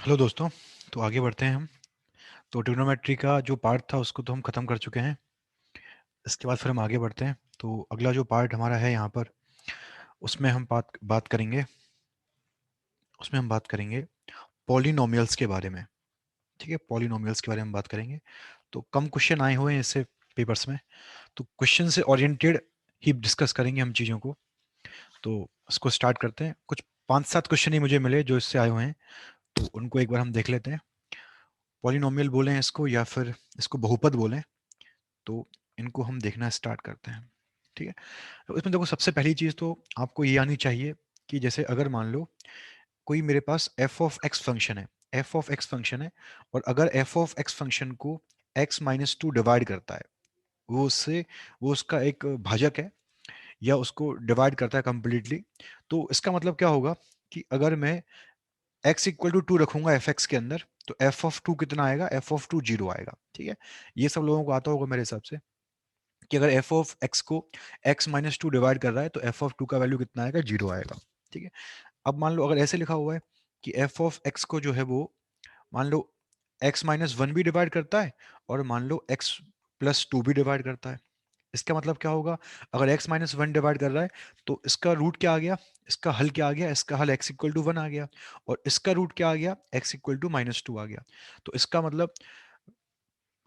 Hello दोस्तों। तो आगे बढ़ते हैं हम। तो ट्रिग्नोमेट्री का जो पार्ट था उसको तो हम ख़त्म कर चुके हैं। इसके बाद फिर हम आगे बढ़ते हैं। तो अगला जो पार्ट हमारा है यहाँ पर, उसमें हम बात करेंगे पॉलिनोमियल्स के बारे में। ठीक है, पॉलिनोमियल्स के बारे में बात करेंगे। तो कम क्वेश्चन आए हुए हैं इससे पेपर्स में, तो क्वेश्चन से ओरिएंटेड ही डिस्कस करेंगे हम चीज़ों को। तो इसको स्टार्ट करते हैं। कुछ 5-7 क्वेश्चन ही मुझे मिले जो इससे आए हुए हैं, तो उनको एक बार हम देख लेते हैं। पॉलिनोमियल बोलें इसको या फिर इसको बहुपद बोलें, तो इनको हम देखना स्टार्ट करते हैं। ठीक है, तो इसमें देखो, सबसे पहली चीज़ तो आपको ये आनी चाहिए कि जैसे अगर मान लो कोई मेरे पास एफ ऑफ एक्स फंक्शन है, एफ ऑफ एक्स फंक्शन है, और अगर एफ ऑफ एक्स फंक्शन को x-2 डिवाइड करता है, वो उसका एक भाजक है या उसको डिवाइड करता है कंप्लीटली, तो इसका मतलब क्या होगा कि अगर मैं x = 2 रखूंगा एफ एक्स के अंदर, तो एफ ऑफ टू कितना आएगा? एफ ऑफ टू 0 आएगा। ठीक है, ये सब लोगों को आता होगा मेरे हिसाब से कि अगर एफ ऑफ एक्स को x-2 डिवाइड कर रहा है तो एफ ऑफ टू का वैल्यू कितना आएगा? 0 आएगा। ठीक है, अब मान लो अगर ऐसे लिखा हुआ है कि एफ ऑफ एक्स को जो है वो, मान लो x-1 भी डिवाइड करता है और मान लो x+2 भी डिवाइड करता है। इसका मतलब क्या होगा? अगर x-1 डिवाइड कर रहा है तो इसका रूट क्या आ गया? इसका हल क्या आ गया? इसका हल x=1 आ गया, और इसका रूट क्या आ गया? x=-2 आ गया। तो इसका मतलब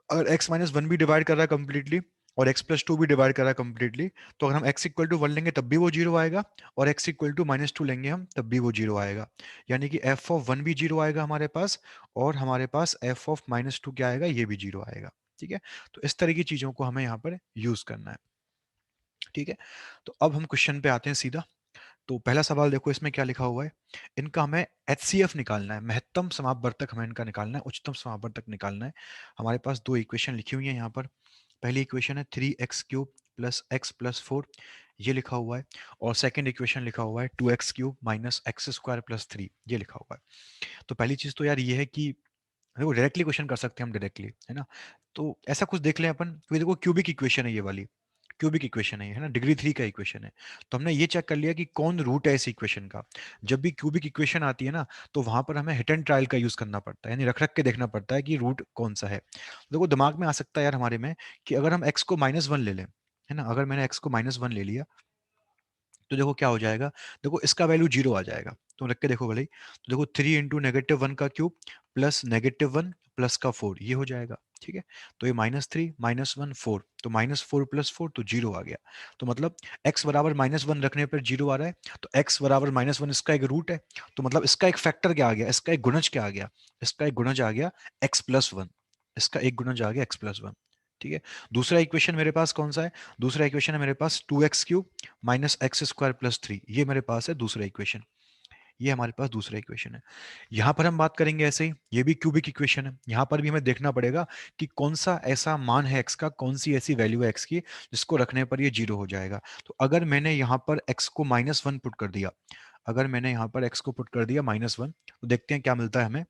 अगर x-1 भी डिवाइड कर रहा है कंप्लीटली और x+2 भी डिवाइड कर रहा है कंप्लीटली, तो अगर हम x=1 लेंगे तब भी वो 0 आएगा, और x=-2 लेंगे हम तब भी वो 0 आएगा। यानी कि एफ ऑफ वन भी 0 आएगा हमारे पास, और हमारे पास एफ ऑफ -2 क्या आएगा? ये भी 0 आएगा। ठीक है, तो इस तरह की चीजों को हमें यहाँ पर यूज करना है। ठीक है, तो अब हम क्वेश्चन पे आते हैं सीधा। तो पहला सवाल देखो, इसमें क्या लिखा हुआ है। इनका हमें HCF निकालना है, महत्तम समापवर्तक हमें इनका निकालना है, उच्चतम समापवर्तक निकालना है। हमारे पास दो इक्वेशन लिखी हुई है यहाँ पर। पहली इक्वेशन है 3x³ प्लस एक्स प्लस 4, ये लिखा हुआ है। और सेकंड इक्वेशन लिखा हुआ है 2x³ minus x square plus 3, ये लिखा हुआ है। तो पहली चीज तो यार ये है कि देखो, डायरेक्टली क्वेश्चन कर सकते हैं हम डायरेक्टली, है ना। तो ऐसा कुछ देख लें अपन, क्योंकि देखो क्यूबिक इक्वेशन है ये वाली, क्यूबिक इक्वेशन है ये, है ना, डिग्री 3 का इक्वेशन है। तो हमने ये चेक कर लिया कि कौन रूट है इस इक्वेशन का। जब भी क्यूबिक इक्वेशन आती है ना, तो वहां पर हमें हिट एंड ट्रायल का यूज करना पड़ता है, यानी रख रख के देखना पड़ता है कि रूट कौन सा है। देखो दिमाग में आ सकता है यार हमारे में कि अगर हम एक्स को -1 ले लें, है ना, अगर मैंने एक्स को -1 ले लिया, तो देखो क्या हो जाएगा। देखो इसका वैल्यू 0 आ जाएगा, तुम रख के देखो भले ही। तो देखो 3 × -1 प्लस -1 प्लस का 4, ये हो जाएगा। ठीक है, तो ये -3 -1 4, तो -4 प्लस 4 तो 0 आ गया। तो मतलब x बराबर -1 रखने पर 0 आ रहा है, तो x बराबर -1 इसका एक रूट है। तो मतलब इसका एक फैक्टर क्या आ गया? इसका एक गुणज क्या आ गया? इसका एक गुणज आ गया x+1। इसका एक गुणज आ गया x+1। ठीक है, दूसरा इक्वेशन मेरे पास कौन सा है? दूसरा इक्वेशन है मेरे पास 2x³ minus x square plus 3, ये मेरे पास है दूसरा इक्वेशन। ये हमारे पास दूसरा इक्वेशन है। यहां पर हम बात करेंगे ऐसे ही, ये भी क्यूबिक इक्वेशन है। यहां पर भी हमें देखना पड़ेगा कि कौन सा ऐसा मान है एक्स का, कौन सी ऐसी वैल्यू है एक्स की जिसको रखने पर ये 0 हो जाएगा। तो अगर मैंने यहाँ पर एक्स को -1 पुट कर दिया, अगर मैंने यहाँ पर एक्स को पुट कर दिया -1, तो देखते हैं क्या मिलता है हमें।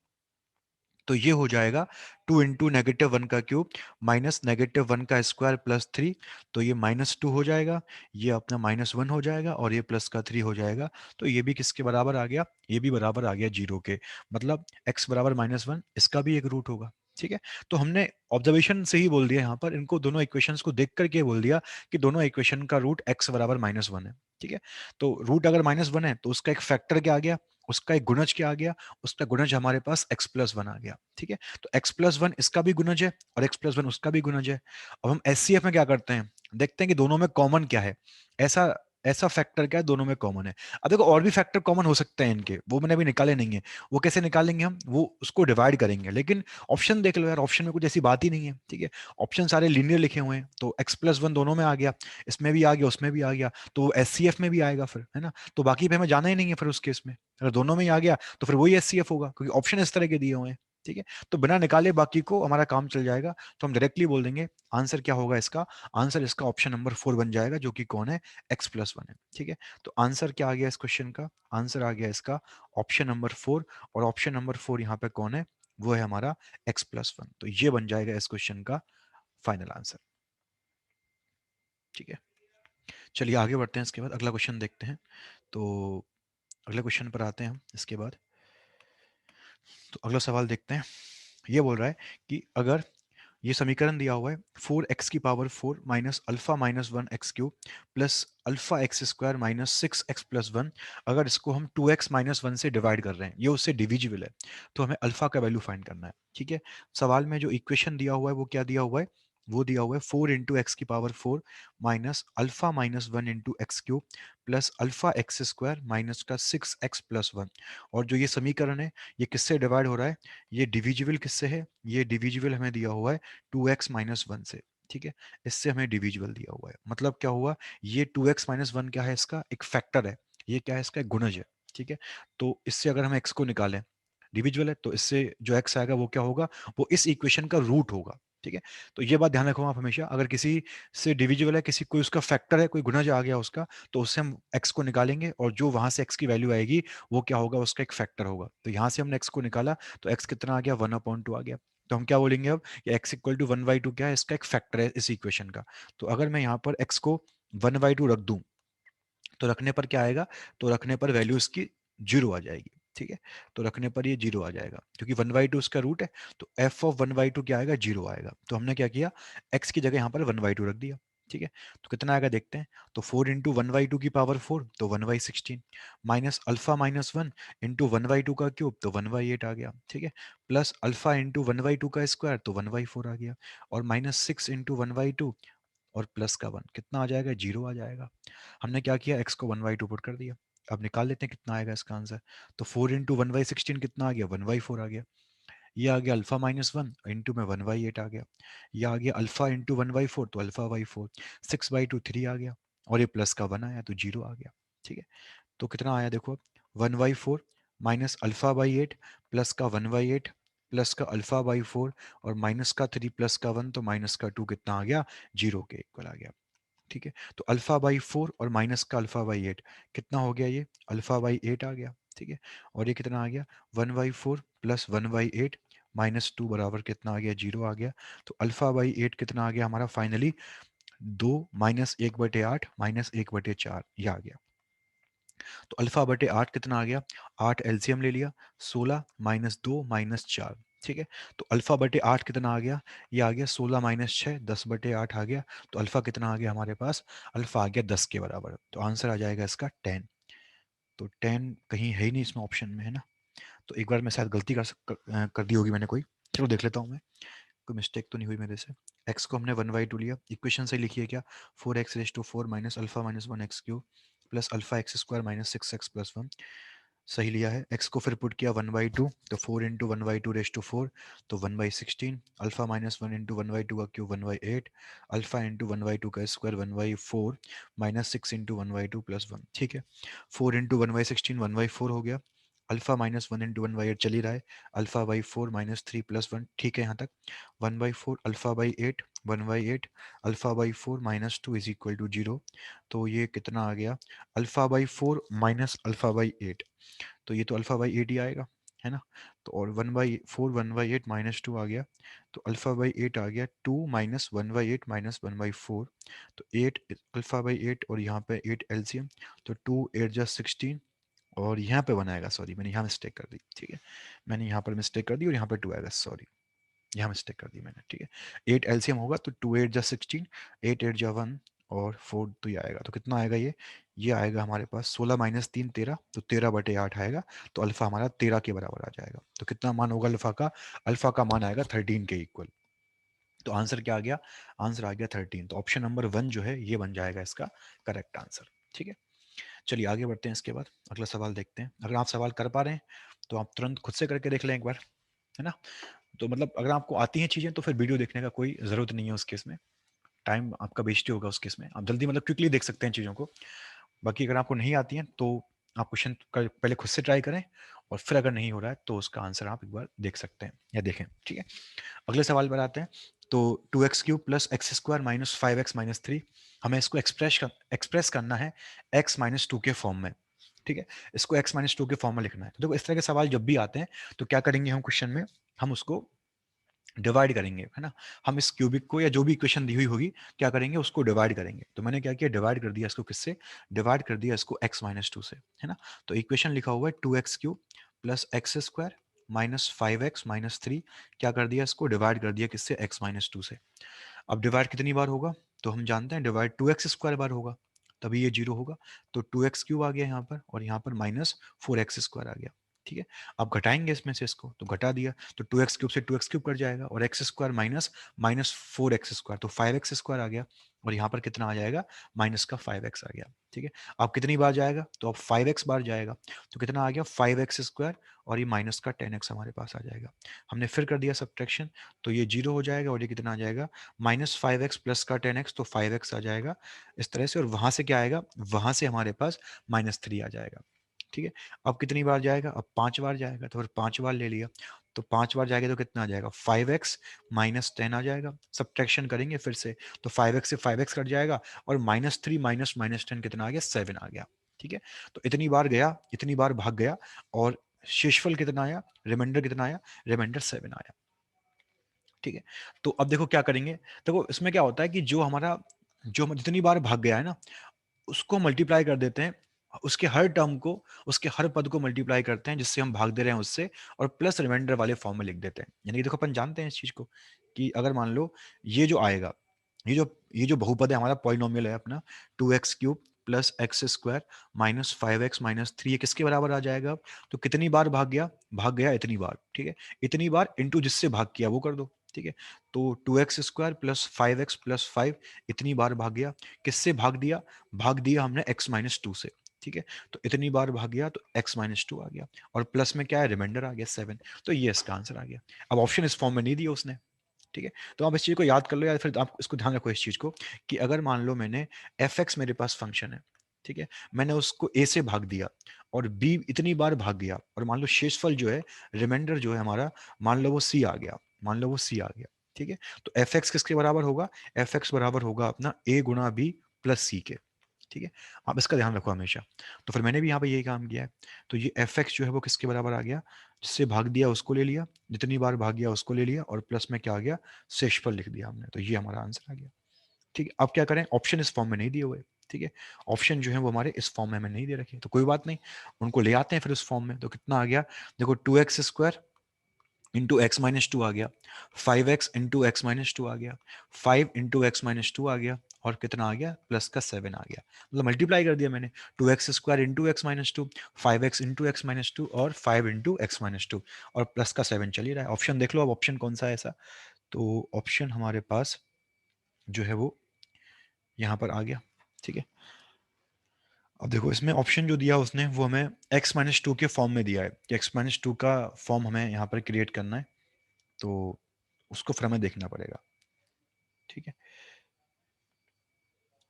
तो ये हो जाएगा 2 × -1 का क्यूब माइनस -1 का स्क्वायर प्लस 3, तो ये -2 हो जाएगा, ये अपना -1 हो जाएगा, और ये प्लस का 3 हो जाएगा। तो ये भी किसके बराबर आ गया? ये भी बराबर आ गया 0 के। मतलब x बराबर -1, इसका भी एक रूट होगा। ठीक है, तो हमने ऑब्जर्वेशन से ही बोल दिया यहाँ पर, इनको दोनों इक्वेशंस को देख करके बोल दिया कि दोनों इक्वेशन का रूट x बराबर -1 है। ठीक है, तो रूट अगर -1 है तो उसका एक फैक्टर क्या आ गया? उसका एक गुणज क्या आ गया? उसका गुणज हमारे पास x+1 आ गया। ठीक है, तो x+1 इसका भी गुणज है और x+1 उसका भी गुणज है। अब हम एचसीएफ में क्या करते हैं, देखते हैं कि दोनों में कॉमन क्या है। ऐसा ऐसा फैक्टर क्या है दोनों में कॉमन है। अब देखो और भी फैक्टर कॉमन हो सकते हैं इनके, वो मैंने अभी निकाले नहीं है। वो कैसे निकालेंगे हम? वो उसको डिवाइड करेंगे, लेकिन ऑप्शन देख लो यार, ऑप्शन में कुछ ऐसी बात ही नहीं है। ठीक है, ऑप्शन सारे लीनियर लिखे हुए हैं, तो x+1 दोनों में आ गया, इसमें भी आ गया, उसमें भी आ गया, तो एचसीएफ में भी आएगा फिर, है ना। तो बाकी पे हमें जाना ही नहीं है फिर उस केस में। अगर दोनों में ही आ गया तो फिर वही एचसीएफ होगा, क्योंकि ऑप्शन इस तरह के दिए हुए हैं। ठीक है, तो बिना निकाले बाकी को हमारा काम चल जाएगा। तो हम डायरेक्टली बोल देंगे आंसर क्या होगा इसका। आंसर इसका ऑप्शन नंबर 4 बन जाएगा, जो कि कौन है? x+1 है। ठीक है, तो आंसर क्या आ गया इस क्वेश्चन का? आंसर आ गया इसका ऑप्शन नंबर 4, और ऑप्शन नंबर 4 यहाँ पे कौन है? वो है हमारा x+1। तो ये बन जाएगा इस क्वेश्चन का फाइनल आंसर। ठीक है, चलिए आगे बढ़ते हैं। इसके बाद अगला क्वेश्चन देखते हैं। तो अगले क्वेश्चन पर आते हैं हम इसके बाद। तो अगला सवाल देखते हैं। ये बोल रहा है कि अगर ये समीकरण दिया हुआ है 4x⁴ minus alpha minus 1x³ plus alpha x square minus 6x+1, अगर इसको हम 2x-1 से डिवाइड कर रहे हैं, ये उससे डिविजिबल है, तो हमें अल्फा का वैल्यू फाइंड करना है। ठीक है, सवाल में जो इक्वेशन दिया हुआ है वो क्या दिया हुआ है, वो दिया हुआ है 4 × x⁴ minus alpha minus 1 × x³ plus alpha x square minus का 6x+1। और जो ये समीकरण है ये किससे डिवाइड हो रहा है, ये डिविजिबल किससे है, ये डिविजिबल हमें दिया हुआ है 2x-1 से। ठीक है, इससे हमें डिविजिबल दिया हुआ है, मतलब क्या हुआ, ये 2x-1 क्या है, इसका एक फैक्टर है, ये क्या है, इसका एक गुणज है। ठीक है, तो इससे अगर हम x को निकालें, डिविजिबल है, तो इससे जो x आएगा वो क्या होगा, वो इस इक्वेशन का रूट होगा। ठीक है, तो ये बात ध्यान रखो आप हमेशा, अगर किसी से डिविजिबल है, किसी कोई उसका फैक्टर है, कोई गुणज आ गया उसका, तो उससे हम x को निकालेंगे और जो वहां से x की वैल्यू आएगी वो क्या होगा, उसका एक फैक्टर होगा। तो यहाँ से हमने x को निकाला, तो x कितना आ गया, 1/2 आ गया। तो हम क्या बोलेंगे अब, ये x = 1/2 क्या है, इसका एक फैक्टर है इस इक्वेशन का। तो अगर मैं यहाँ पर x को 1/2 रख दूं, तो रखने पर क्या आएगा, तो रखने पर वैल्यू इसकी 0 आ जाएगी। ठीक है, तो रखने पर ये 0 आ जाएगा, क्योंकि 1/2 उसका रूट है, तो f(1/2) क्या आएगा, 0 आएगा। तो हमने क्या किया, x की जगह यहाँ पर 1/2 रख दिया। ठीक है, तो कितना आएगा देखते हैं, तो 4 × 1/2 तो 1/16 माइनस अल्फा माइनस 1 × 1/2 का क्यूब तो 1/8 आ गया। ठीक है, प्लस अल्फा इंटू 1/2 का स्क्वायर तो 1/4 आ गया, और माइनस 6 × 1/2 और प्लस का 1 कितना आ जाएगा, 0 आ जाएगा। हमने क्या किया, x को 1/2 पुट कर दिया। अब निकाल लेते हैं कितना आएगा इसका आंसर। तो 4 × 1/16 कितना आ गया, 1/4 आ गया। ये आ गया अल्फा माइनस 1 में 1/8 आ गया। ये आ गया अल्फा इंटू 1/4 तो अल्फा/4, 6/2 3 आ गया, और ये प्लस का 1 आया तो 0 आ गया। ठीक है, तो कितना आया देखो, 1/4 माइनस अल्फा/8 प्लस का 1/8 प्लस का अल्फा/4 और माइनस का 3 प्लस का 1 तो माइनस का 2 कितना आ गया, 0 के इक्वल आ गया। ठीक है, तो अल्फा/4 और माइनस का अल्फा/8 कितना हो गया, ये अल्फा/8 आ गया। ठीक है, और ये कितना आ गया, 1/4 प्लस 1/8 माइनस 2 बराबर कितना आ गया, 0 आ गया। तो अल्फा/8 कितना आ गया हमारा फाइनली, 2 माइनस 1/8 माइनस 1/4 ये आ गया। तो अल्फा/8 कितना आ गया, 8 एलसीएम ले लिया, 16 माइनस 2 माइनस 4। ठीक है, तो अल्फा/8 कितना आ गया, ये आ गया 16 माइनस 6 10/8 आ गया। तो अल्फा कितना आ गया हमारे पास, अल्फा आ गया 10 के बराबर। तो आंसर आ जाएगा इसका 10। तो 10 कहीं है ही नहीं इसमें ऑप्शन में, है ना। तो एक बार मैं शायद गलती कर दी होगी मैंने कोई, चलो देख लेता हूँ मैं, कोई मिस्टेक तो नहीं हुई मेरे से। x को हमने 1/2 लिया, इक्वेशन से लिखिए क्या, 4x⁴ minus alpha minus 1x³ plus alpha x square minus 6x+1, सही लिया है। x को फिर पुट किया 1/2, तो 4 × 1/2 तो 1/16, अल्फा माइनस 1 × 1/2 का क्यूब 1/8, अल्फा इंटू 1/2 का स्क्वायर 1/4 माइनस 6 × 1/2 प्लस 1। ठीक है, 4 × 1/16 1/4 हो गया, अल्फा माइनस 1 × 1/8 चल ही रहा है, अल्फा/4 माइनस 3 प्लस 1। ठीक है यहाँ तक, 1/4 अल्फा/8 1/8 अल्फा/4 माइनस 2 इज इक्वल टू 0। तो ये कितना आ गया, अल्फा/4 माइनस अल्फा/8, तो ये तो अल्फा/8 ही आएगा, है ना। तो और 1/4 1/8 माइनस 2 आ गया, तो अल्फा/8 आ गया 2 माइनस 1/8 माइनस 1/4, तो 8 अल्फा/8 और यहाँ पे 8 एलसीएम, तो 2 8 जा 16 और यहाँ पे 1 आएगा, सॉरी मैंने यहाँ मिस्टेक कर दी। ठीक है, मैंने यहाँ पर मिस्टेक कर दी और यहाँ पे 2 आएगा, सॉरी यहाँ मिस्टेक कर दी मैंने। ठीक है, 8 एलसीएम होगा तो 2 8 जा 16, 8 8 जा 1 और 4 तो ये आएगा, तो कितना आएगा ये आएगा हमारे पास 16 माइनस 3 13, तो 13/8 आएगा। तो अल्फा हमारा 13 के बराबर आ जाएगा। तो कितना मान होगा अल्फा का, अल्फा का मान आएगा 13 के इक्वल। तो आंसर क्या आ गया, आंसर आ गया 13। तो ऑप्शन नंबर 1 जो है ये बन जाएगा इसका करेक्ट आंसर। ठीक है, चलिए आगे बढ़ते हैं। इसके बाद अगला सवाल देखते हैं। अगर आप सवाल कर पा रहे हैं तो आप तुरंत खुद से करके देख लें एक बार, है ना। तो मतलब अगर आपको आती हैं चीजें तो फिर वीडियो देखने का कोई जरूरत नहीं है उस केस में, टाइम आपका वेस्ट ही होगा उस केस में। आप जल्दी मतलब क्विकली देख सकते हैं चीज़ों को। बाकी अगर आपको नहीं आती हैं तो आप क्वेश्चन पहले खुद से ट्राई करें, और फिर अगर नहीं हो रहा है तो उसका आंसर आप एक बार देख सकते हैं या देखें। ठीक है, अगले सवाल पर आते हैं। तो 2x³ plus x square minus 5x minus 3, हमें इसको एक्सप्रेस करना है x-2 के फॉर्म में। ठीक है, इसको x-2 के फॉर्म में लिखना है। तो देखो इस तरह के सवाल जब भी आते हैं तो क्या करेंगे हम क्वेश्चन में, हम उसको डिवाइड करेंगे, है ना। हम इस क्यूबिक को या जो भी इक्वेशन दी हुई होगी क्या करेंगे, उसको डिवाइड करेंगे। तो मैंने क्या किया, डिवाइड कर दिया इसको, किससे डिवाइड कर दिया इसको, x-2 से, है ना। तो इक्वेशन लिखा हुआ है 2x³ plus x square -5x-3 क्या कर दिया, इसको डिवाइड कर दिया किससे, x-2 से। अब डिवाइड कितनी बार होगा, तो हम जानते हैं डिवाइड 2x² बार होगा, तभी ये 0 होगा। तो 2x³ आ गया यहाँ पर, और यहाँ पर -4x² आ गया। ठीक है, अब घटाएंगे इसमें से इसको, तो घटा दिया, तो 2x³ से 2x³ कट जाएगा, और x² माइनस 4x², तो 5x² आ गया, और यहाँ पर कितना आ जाएगा, माइनस का 5x आ गया। ठीक है, अब कितनी बार जाएगा, तो अब 5x बार जाएगा, तो कितना आ गया 5x², और ये माइनस का 10x हमारे पास आ जाएगा। हमने फिर कर दिया सब्ट्रैक्शन, तो ये 0 हो जाएगा, और ये कितना आ जाएगा, -5x प्लस का 10x, तो 5x आ जाएगा इस तरह से, और वहां से क्या आएगा, वहां से हमारे पास -3 आ जाएगा। ठीक है, अब कितनी बार जाएगा, अब 5 बार जाएगा, तो फिर 5 बार ले लिया, तो 5 बार जाएगा तो कितना आ जाएगा, 5x माइनस 10 आ जाएगा। सब्ट्रैक्शन करेंगे फिर से, तो 5x से 5x कट जाएगा, और -3 माइनस -10 कितना आ गया, 7 आ गया। ठीक है, तो इतनी बार गया, इतनी बार भाग गया, और शेषफल कितना आया, रिमाइंडर कितना आया, रिमाइंडर 7 आया। ठीक है, तो अब देखो क्या करेंगे, देखो इसमें क्या होता है कि जो हमारा, जो जितनी बार भाग गया है ना, उसको मल्टीप्लाई कर देते हैं, उसके हर टर्म को, उसके हर पद को मल्टीप्लाई करते हैं जिससे हम भाग दे रहे हैं उससे, और प्लस रिमाइंडर वाले फॉर्म में लिख देते हैं। यानी कि देखो अपन जानते हैं इस चीज को, कि अगर मान लो ये जो आएगा, ये जो बहुपद है हमारा, पॉलिनोमियल है अपना, 2x³ plus x² minus 5x-3, ये किसके बराबर आ जाएगा अब, तो कितनी बार भाग गया, भाग गया इतनी बार। ठीक है, इतनी बार इंटू जिससे भाग किया वो कर दो। ठीक है, तो 2x² प्लस 5x प्लस 5 इतनी बार भाग गया, किससे भाग दिया, भाग दिया हमने x-2 से। ठीक है, तो इतनी बार भाग गया, तो x-2 आ गया, और प्लस में क्या है, रिमाइंडर आ गया 7। तो ये इसका आंसर आ गया। अब ऑप्शन इस फॉर्म में नहीं दिया उसने। ठीक है, तो आप इस चीज को याद कर लो, या फिर आप इसको ध्यान रखो इस चीज को, कि अगर मान लो मैंने f(x) मेरे पास फंक्शन है, ठीक है, मैंने उसको a से भाग दिया, और b इतनी बार भाग गया, और मान लो शेषफल जो है, रिमाइंडर जो है हमारा, मान लो वो c आ गया, मान लो वो c आ गया। ठीक है, तो f(x) किसके बराबर होगा, f(x) बराबर होगा अपना a गुणा b प्लस c के। ठीक है, आप इसका ध्यान रखो हमेशा। तो फिर मैंने भी यहाँ पे यही काम किया है, तो ये f(x) जो है वो किसके बराबर आ गया, जिससे भाग दिया उसको ले लिया, जितनी बार भाग गया उसको ले लिया, और प्लस में क्या आ गया, शेषफल लिख दिया हमने, तो ये हमारा आंसर आ गया। ठीक है, अब क्या करें, ऑप्शन इस फॉर्म में नहीं दिए हुए। ठीक है, ऑप्शन जो है वो हमारे इस फॉर्म में हमें नहीं दे रखे, तो कोई बात नहीं, उनको ले आते हैं फिर उस फॉर्म में। तो कितना आ गया, देखो 2x² इंटू x-2 आ गया, 5x इंटू x-2 आ गया, 5 इंटू x-2 आ गया, और कितना आ गया, प्लस का 7 आ गया। मतलब मल्टीप्लाई कर दिया मैंने, 2x² into x-2, 5x into x-2, और 5 इंटू x-2, और प्लस का 7 चल ही रहा है। ऑप्शन देख लो अब, ऑप्शन कौन सा है ऐसा, तो ऑप्शन हमारे पास जो है वो यहाँ पर आ गया। ठीक है, अब देखो इसमें ऑप्शन जो दिया उसने, वो हमें x-2 के फॉर्म में दिया है, कि x-2 का फॉर्म हमें यहाँ पर क्रिएट करना है, तो उसको फिर हमें देखना पड़ेगा। ठीक है,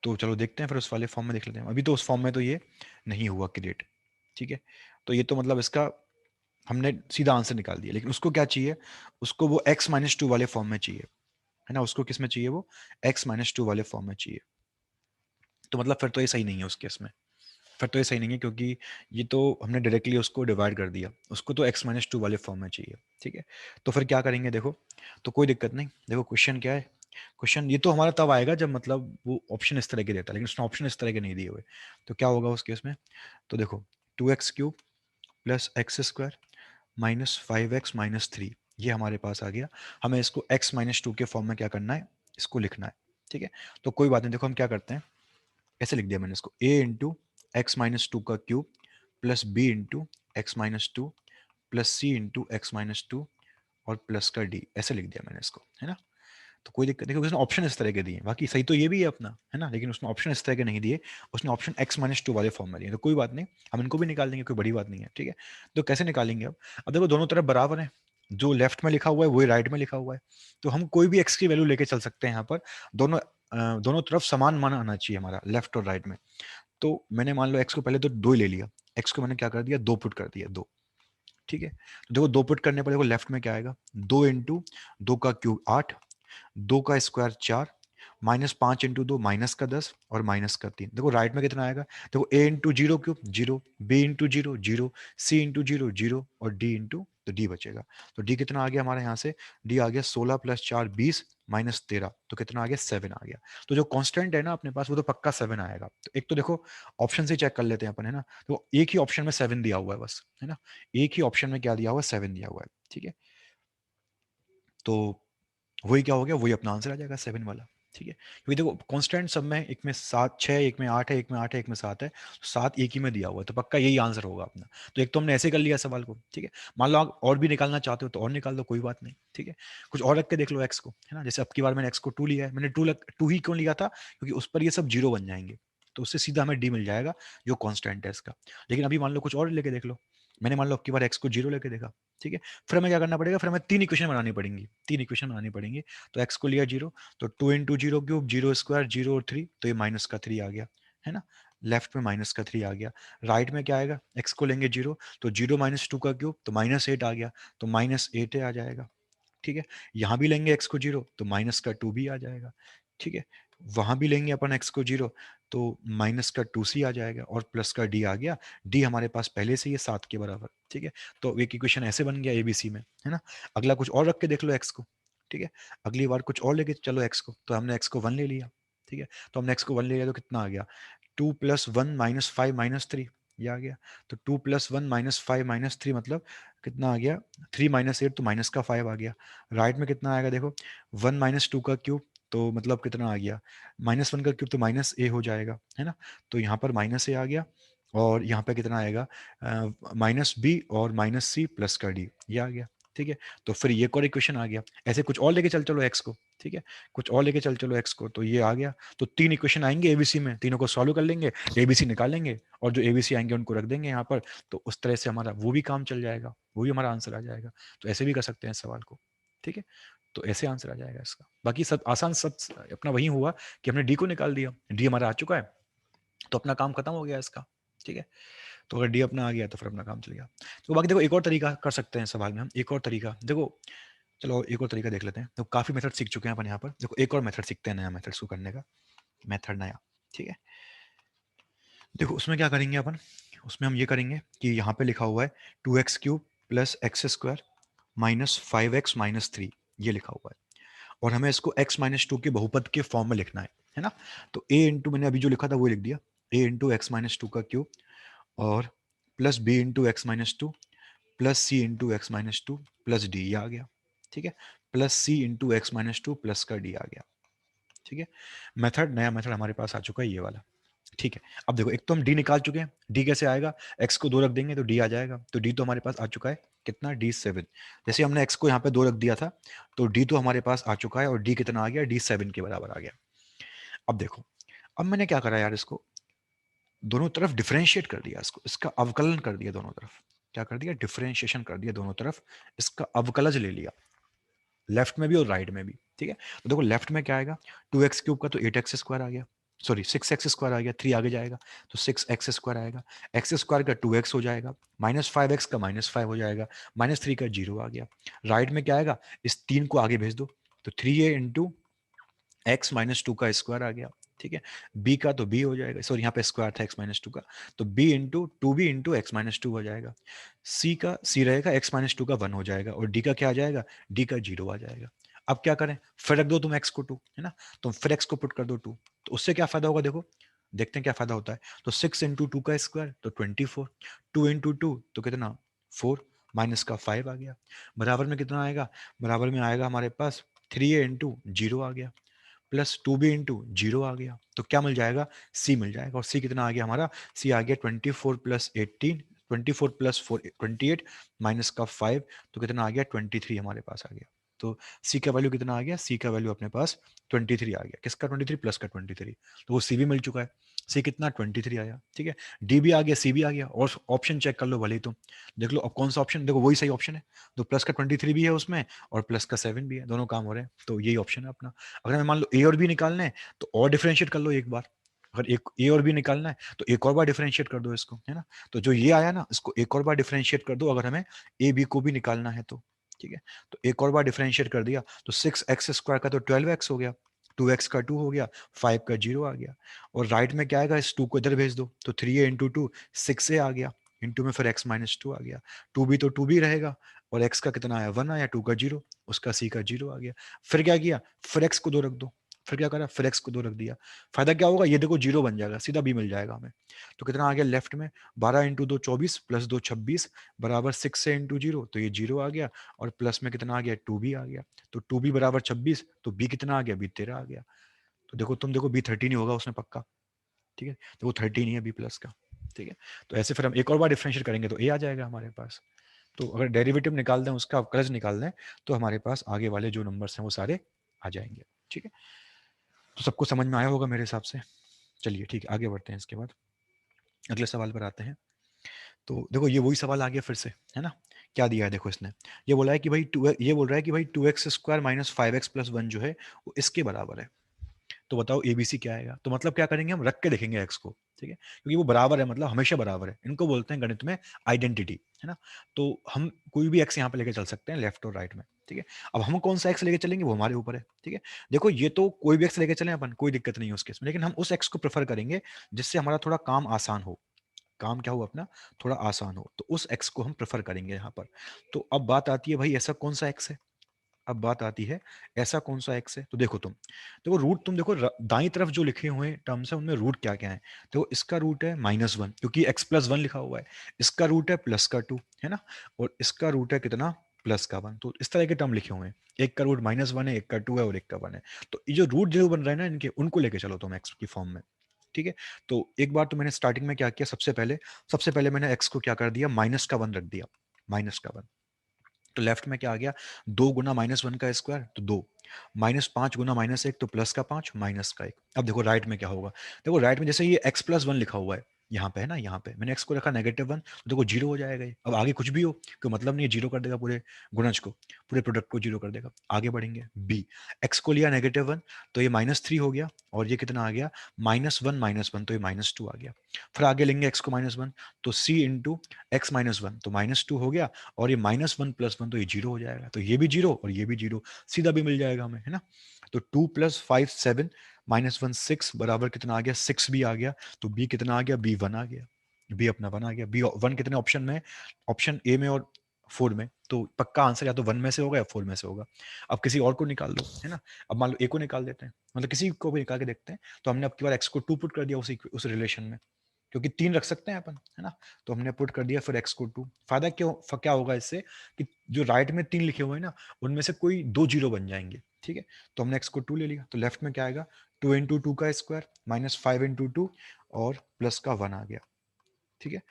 तो चलो देखते हैं फिर उस वाले फॉर्म में देख लेते हैं। अभी तो उस फॉर्म में तो ये नहीं हुआ क्रिएट। ठीक है, तो ये तो मतलब इसका हमने सीधा आंसर निकाल दिया, लेकिन उसको क्या चाहिए, उसको वो x-2 वाले फॉर्म में चाहिए, है ना, उसको किस में चाहिए, वो x-2 वाले फॉर्म में चाहिए। तो मतलब फिर तो ये सही नहीं है उस केस में, फिर तो ये सही नहीं है, क्योंकि ये तो हमने डायरेक्टली उसको डिवाइड कर दिया, उसको तो x-2 वाले फॉर्म में चाहिए। ठीक है, तो फिर क्या करेंगे, देखो, तो कोई दिक्कत नहीं, देखो क्वेश्चन क्या है, क्वेश्चन ये तो हमारा तब आएगा जब मतलब वो ऑप्शन इस तरह के देता है, लेकिन उसने ऑप्शन इस तरह के नहीं दिए हुए। तो क्या होगा उस केस में, तो देखो 2x³ plus x² minus 5x-3, ये हमारे पास आ गया। हमें इसको x-2 के फॉर्म में क्या करना है, इसको लिखना है। ठीक है, तो कोई बात नहीं, देखो हम क्या करते हैं, ऐसे लिख दिया मैंने इसको, a इंटू x-2 का cube plus b into x-2 plus c into x-2 और प्लस का d, ऐसे लिख दिया मैंने इसको, है ना। तो कोई दिक्कत नहीं, उसने ऑप्शन इस तरह के दिए, बाकी सही तो ये भी है अपना, है ना, लेकिन उसने ऑप्शन इस तरह के नहीं दिए, उसने ऑप्शन x-2 वाले फॉर्म में दिए। तो कोई बात नहीं, हम इनको भी निकाल देंगे, कोई बड़ी बात नहीं है। ठीक है, तो कैसे निकालेंगे अब देखो दोनों तरफ बराबर है, जो लेफ्ट में लिखा हुआ है वही राइट में लिखा हुआ है, तो हम कोई भी x की वैल्यू लेके चल सकते हैं यहाँ पर, दोनों दोनों तरफ समान मान आना चाहिए हमारा, लेफ्ट और राइट में। तो मैंने मान लो x को पहले तो 2 ही ले लिया, x को मैंने क्या कर दिया, 2 पुट कर दिया, 2। ठीक है, तो देखो 2 पुट करने पर देखो लेफ्ट में क्या आएगा, 2 इंटू 2 का क्यूब 8, 2 का स्क्वायर 4, माइनस 5 इंटू 2 माइनस का 10, और माइनस का 3। देखो राइट में कितना आएगा, देखो a into zero cube 0, b into zero 0, c into zero 0, और d इंटू तो डी बचेगा। तो डी कितना आ गया हमारे यहाँ से, डी आ गया 16 + 4 20 - 13, तो कितना आ गया 7 आ गया। तो जो कांस्टेंट है ना अपने पास वो तो पक्का 7 आएगा। तो एक तो देखो ऑप्शन से चेक कर लेते हैं अपन, है ना। तो एक ही ऑप्शन में 7 दिया हुआ है बस, है ना, एक ही ऑप्शन में क्या दिया हुआ है, 7 दिया हुआ है, ठीक है। तो वही क्या हो गया, वही अपना आंसर आ जाएगा 7 वाला, ठीक है। क्योंकि देखो कांस्टेंट सब में, एक में 7 6, एक में 8 है, एक में 8 है, एक में 7 है, तो 7 एक ही में दिया हुआ है, तो पक्का यही आंसर होगा अपना। तो एक तो हमने ऐसे कर लिया सवाल को, ठीक है। मान लो आप और भी निकालना चाहते हो तो और निकाल दो, कोई बात नहीं, ठीक है। कुछ और रख के देख लो एक्स को, है ना। जैसे अब की बार मैंने एक्स को 2 लिया है, मैंने 2 ही क्यों लिया था, क्योंकि उस पर ये सब जीरो बन जाएंगे, तो उससे सीधा हमें डी मिल जाएगा जो कॉन्स्टेंट है इसका। लेकिन अभी मान लो कुछ और लेके देख लो, मैंने मान लो अब की बार एक्स को 0 लेके देखा, ठीक है। फिर हमें क्या करना पड़ेगा, फिर हमें 3 इक्वेशन बनानी पड़ेंगी, 3 इक्वेशन बनानी पड़ेंगी। तो एक्स को लिया 0, तो 2 × 0³ 0² 0 और 3, तो ये माइनस का 3 आ गया, है ना। लेफ्ट में माइनस का 3 आ गया। राइट में क्या आएगा, एक्स को लेंगे 0, तो 0 - 2 का क्यूब तो -8 आ गया, तो -8 आ जाएगा, ठीक है। यहाँ भी लेंगे एक्स को 0, तो माइनस का 2 भी आ जाएगा, ठीक है। वहां भी लेंगे अपन एक्स को 0, तो माइनस का 2c आ जाएगा और प्लस का डी आ गया। डी हमारे पास पहले से ही है 7 के बराबर, ठीक है। तो एक इक्वेशन ऐसे बन गया एबीसी में, है ना। अगला कुछ और रख के देख लो एक्स को, ठीक है। अगली बार कुछ और लेके चलो एक्स को, तो हमने एक्स को 1 ले लिया, ठीक है। तो हमने एक्स को 1 ले लिया तो कितना आ गया, 2 + 1 - 5 - 3, ये आ गया। तो 2 + 1 - 5 - 3 मतलब कितना आ गया, 3 - 8, तो माइनस का 5 आ गया। राइट में कितना आएगा देखो, 1 - 2 का क्यूब, तो मतलब कितना आ गया, -1 का क्यूब तो -a हो जाएगा, है ना। तो यहाँ पर -a आ गया, और यहाँ पे कितना आएगा, -b और -c प्लस का d, ये आ गया, ठीक है। तो फिर ये और इक्वेशन आ गया। ऐसे कुछ और लेके चल चलो एक्स को, ठीक है, कुछ और लेके चल चलो एक्स को, तो ये आ गया। तो 3 इक्वेशन आएंगे एबीसी में, तीनों को सॉल्व कर लेंगे, एबीसी निकालेंगे, और जो एबीसी आएंगे उनको रख देंगे यहाँ पर, तो उस तरह से हमारा वो भी काम चल जाएगा, वो भी हमारा आंसर आ जाएगा। तो ऐसे भी कर सकते हैं इस सवाल को, ठीक है। तो ऐसे आंसर आ जाएगा इसका। बाकी सब आसान, सब अपना वही हुआ कि हमने डी को निकाल दिया, डी हमारा आ चुका है, तो अपना काम खत्म हो गया इसका, ठीक है। तो अगर डी अपना आ गया तो फिर अपना काम चल गया। तो बाकी देखो एक और तरीका कर सकते हैं सवाल में हम, एक और तरीका देखो, चलो एक और तरीका देख लेते हैं। तो काफी मेथड सीख चुके हैं अपन यहाँ पर, देखो एक और मेथड सीखते हैं, नया मेथड शुरू करने का, मेथड नया, ठीक है। देखो उसमें क्या करेंगे अपन, उसमें हम ये करेंगे कि यहाँ पे लिखा हुआ है 2x³ + x² - 5x - 3, ये लिखा हुआ है, और हमें इसको x - 2 के बहुपद के फॉर्म में लिखना है ना। तो a इंटू, मैंने अभी जो लिखा था वो लिख दिया, a इंटू x - 2 का क्यूब, और plus b into x - 2 plus c into x - 2 plus d, ये आ गया, ठीक है। Plus c into x - 2 plus का d आ गया, ठीक है। मेथड, नया मेथड हमारे पास आ चुका है ये वाला, ठीक है। अब देखो एक तो हम डी निकाल चुके हैं, डी कैसे आएगा, एक्स को 2 रख देंगे तो डी आ जाएगा, तो डी तो हमारे पास आ चुका है, कितना, D7। जैसे हमने एक्स को यहाँ पे 2 रख दिया था, तो डी तो हमारे पास आ चुका है, और डी कितना आ गया, D7 के बराबर आ गया। अब देखो, अब मैंने क्या करा यार, इसको दोनों तरफ डिफरेंशिएट कर दिया, इसको, इसका अवकलन कर दिया दोनों तरफ, क्या कर दिया, डिफरेंशिएशन कर दिया दोनों तरफ, इसका अवकलज ले लिया, लेफ्ट में भी और राइट में भी, ठीक है। तो देखो लेफ्ट में क्या आएगा, 2x³ का तो 8x² आ गया, सॉरी 6x² आ गया, 3 आगे जाएगा तो 6x² आएगा, x² का 2x हो जाएगा, -5x का -5 हो जाएगा, -3 का 0 आ गया। राइट में क्या आएगा, इस 3 को आगे भेज दो, तो 3a इंटू x - 2 का स्क्वायर आ गया, ठीक है। b का तो b हो जाएगा, सॉरी यहाँ पे स्क्वायर था x - 2 का, तो b into 2b into x - 2 हो जाएगा। c का c रहेगा, x - 2 का 1 हो जाएगा, और d का क्या आ जाएगा, d का 0 आ जाएगा। अब क्या करें, फिर रख दो तुम x को 2, है ना, तुम फिर x को पुट कर दो 2, तो उससे क्या फायदा होगा, देखो देखते हैं क्या फायदा होता है। तो 6 इंटू 2 का स्क्वायर तो 24, 2 इंटू 2 तो कितना 4, माइनस का 5 आ गया, बराबर में कितना आएगा, बराबर में आएगा हमारे पास 3a इंटू 0 आ गया, प्लस 2b इंटू 0 आ गया, तो क्या मिल जाएगा, c मिल जाएगा। और c कितना आ गया हमारा, c आ गया 24 + 18, 24 + 4 28, माइनस का 5, तो कितना आ गया 23 हमारे पास आ गया। तो c का वैल्यू कितना आ गया, c का वैल्यू अपने पास 23 आ गया, किसका 23, प्लस का 23, तो वो c भी मिल चुका है, c कितना 23 आया, ठीक है। d भी आ गया, c भी आ गया, और ऑप्शन चेक कर लो भले ही तुम, देख लो अब कौन सा ऑप्शन, देखो वही सही ऑप्शन है, तो प्लस का 23 भी है उसमें, और प्लस का 7 भी है, दोनों काम हो रहे हैं, तो यही ऑप्शन है अपना। अगर हमें मान लो ए और बी निकालना है तो और डिफरेंशिएट कर लो एक बार, अगर एक ए और बी निकालना है तो एक और बार डिफरेंशिएट कर दो इसको, है ना। तो जो ये आया ना, इसको एक और बार डिफरेंशिएट कर दो, अगर हमें ए बी को भी निकालना है तो, ठीक है। तो एक और बार डिफरेंशिएट कर दिया, तो 6x² का तो 12x हो गया, 2x का 2 हो गया, 5 का 0 आ गया, और राइट में क्या आएगा, इस 2 को इधर भेज दो, तो 3a इंटू 2 6a आ गया, इंटू में फिर x माइनस टू आ गया, टू भी तो टू भी रहेगा, और x का कितना आया 1 आया, 2 का 0, उसका c का 0 आ गया। फिर क्या किया, फिर x को 2 रख दो, फिर क्या करा, फिर x को 2 रख दिया। फायदा क्या होगा, ये देखो 0 बन जाएगा, सीधा b मिल जाएगा हमें। तो कितना आ गया लेफ्ट में, 12 इंटू 2 24 प्लस 2 26 बराबर 6 से इंटू 0, तो ये 0 आ गया, और प्लस में कितना आ गया 2b आ गया। तो 2b बराबर 26, तो b कितना आ गया, b 13 आ गया। तो देखो तुम देखो b 13 ही होगा उसमें पक्का, ठीक है, तो वो 13 ही है b प्लस का, ठीक है। तो ऐसे फिर हम एक और बार डिफरेंशिएट करेंगे तो a आ जाएगा हमारे पास। तो अगर डेरिवेटिव निकाल दें, उसका अवकलज निकाल दें, तो हमारे पास आगे वाले जो नंबर्स हैं वो सारे आ जाएंगे, ठीक है। तो सबको समझ में आया होगा मेरे हिसाब से। चलिए ठीक है, आगे बढ़ते हैं। इसके बाद अगले सवाल पर आते हैं। तो देखो ये वही सवाल आ गया फिर से, है ना। क्या दिया है देखो इसने, ये बोला है कि भाई ये बोल रहा है कि भाई 2x² माइनस 5x+1 जो है वो इसके बराबर है। तो बताओ एबीसी क्या आएगा। तो मतलब क्या करेंगे, हम रख के देखेंगे एक्स को, ठीक है, क्योंकि वो बराबर है, मतलब हमेशा बराबर है। इनको बोलते हैं गणित में आइडेंटिटी, है ना। तो हम कोई भी एक्स यहाँ पे लेके चल सकते हैं, लेफ्ट और राइट में, ठीक है। अब हम कौन सा एक्स लेके चलेंगे वो हमारे ऊपर है, ठीक है। देखो ये तो कोई भी एक्स लेके चलें अपन, कोई दिक्कत नहीं है उस केस में, लेकिन हम उस एक्स को प्रेफर करेंगे जिससे हमारा थोड़ा काम आसान हो, काम क्या हो अपना, थोड़ा आसान हो, तो उस एक्स को हम प्रेफर करेंगे यहाँ पर। तो अब बात आती है भाई ऐसा कौन सा एक्स है, अब बात आती है ऐसा कौन सा एक्स है। तो देखो तुम देखो रूट, तुम देखो दाईं तरफ जो लिखे हुए टर्म्स है उनमें रूट क्या क्या है। देखो इसका रूट है -1 क्योंकि x+1 लिखा हुआ है, इसका रूट है +2, है ना, और इसका रूट है कितना, +1। तो इस तरह के टर्म लिखे हुए हैं, एक का रूट -1 है, एक का 2 है और एक का 1 है। तो ये जो रूट जो बन रहे हैं ना इनके, उनको लेके चलो तुम एक्स की फॉर्म में, ठीक है। तो एक बार तो मैंने स्टार्टिंग में क्या किया, सबसे पहले मैंने एक्स को क्या कर दिया, -1 रख दिया, -1। तो लेफ्ट में क्या आ गया, 2 गुना -1 का स्क्वायर तो 2, -5 गुना -1 तो +5 -1। अब देखो राइट में क्या होगा, देखो राइट में जैसे ये x+1 लिखा हुआ है यहाँ पे, है ना, यहाँ पे मैंने x को रखा -1, तो देखो 0 हो जाएगा ये। अब आगे कुछ भी हो कोई मतलब नहीं है, 0 कर देगा पूरे गुणज को, पूरे प्रोडक्ट को 0 कर देगा। आगे बढ़ेंगे, b, x को लिया -1 तो ये -3 हो गया, और ये कितना आ गया, -1 तो ये -2 आ गया। फिर आगे लेंगे x को -1 तो c इंटू एक्स -1 तो -2 हो गया, और ये -1 + 1 तो ये 0 हो जाएगा, तो ये भी 0 और ये भी 0, सीधा भी मिल जाएगा हमें, है ना। तो 2 + 5 7 -1 6 बराबर कितना आ गया, 6 भी आ गया। तो b कितना आ गया, b 1 आ गया, b अपना 1 आ गया। b 1 कितने ऑप्शन में, ऑप्शन ए में और 4 में, तो पक्का आंसर या तो 1 में से होगा या 4 में से होगा। अब किसी और को निकाल दो, है ना। अब मान लो ए को निकाल देते हैं, मतलब किसी को भी निकाल के देखते हैं। तो हमने अब की बार एक्स को 2 पुट कर दिया उस रिलेशन में, क्योंकि 3 रख सकते हैं अपन, है ना। तो हमने पुट कर दिया फिर x को 2। फायदा क्या होगा इससे, कि जो राइट में 3 लिखे हुए हैं ना, उनमें से कोई 2 जीरो बन जाएंगे, ठीक है। तो हमने x को 2 ले लिया, तो लेफ्ट में क्या आएगा, 2 इंटू 2 का स्क्वायर -5 इंटू 2 और प्लस का 1 आ गया, ठीक है।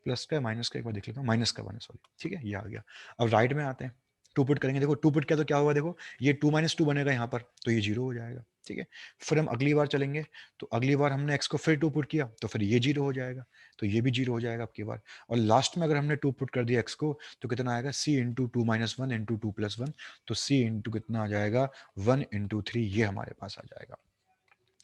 प्लस का माइनस का एक बार देख लेता हूँ, माइनस का 1 है, सॉरी, ठीक है, ये आ गया। अब राइट में आते हैं, 2 पुट करेंगे, देखो 2 पुट किया तो क्या होगा, देखो ये 2 - 2 बनेगा यहाँ पर, तो ये 0 हो जाएगा, ठीक है। फिर हम अगली बार चलेंगे, तो अगली बार हमने x को फिर 2 पुट किया तो फिर ये 0 हो जाएगा, तो ये भी 0 हो जाएगा अब की बार। और लास्ट में अगर हमने 2 पुट कर दिया x को, तो कितना आएगा, c इंटू 2 - 1 इंटू 2 + 1, तो c इंटू कितना आ जाएगा, 1 इंटू 3, ये हमारे पास आ जाएगा,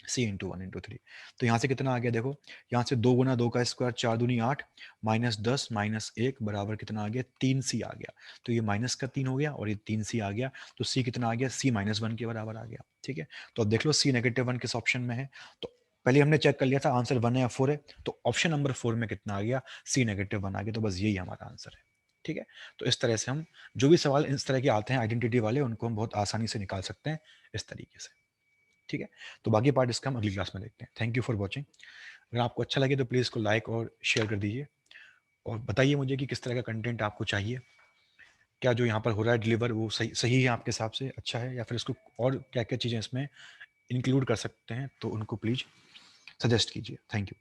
c इंटू 1 इंटू 3। तो यहाँ से कितना आ गया, देखो यहाँ से 2 गुना 2 का स्क्वायर 4 दूनी 8 -10 -1 बराबर कितना आ गया, 3c आ गया। तो ये माइनस का 3 हो गया और ये 3c आ गया, तो c कितना आ गया, c -1 के बराबर आ गया, ठीक है। तो अब देख लो c -1 किस ऑप्शन में है। तो पहले हमने चेक कर लिया था आंसर 1 है या 4 है, तो ऑप्शन नंबर 4 में कितना आ गया, c -1 आ गया। तो बस यही हमारा आंसर है, ठीक है। तो इस तरह से हम जो भी सवाल इस तरह के आते हैं आइडेंटिटी वाले, उनको हम बहुत आसानी से निकाल सकते हैं इस तरीके से, ठीक है। तो बाकी पार्ट इसका हम अगली क्लास में देखते हैं। Thank you for watching. अगर आपको अच्छा लगे तो प्लीज़ इसको लाइक और शेयर कर दीजिए, और बताइए मुझे कि किस तरह का कंटेंट आपको चाहिए। क्या जो यहाँ पर हो रहा है डिलीवर वो सही सही है आपके हिसाब से, अच्छा है, या फिर इसको और क्या क्या चीज़ें इसमें इंक्लूड कर सकते हैं, तो उनको प्लीज़ सजेस्ट कीजिए। Thank you.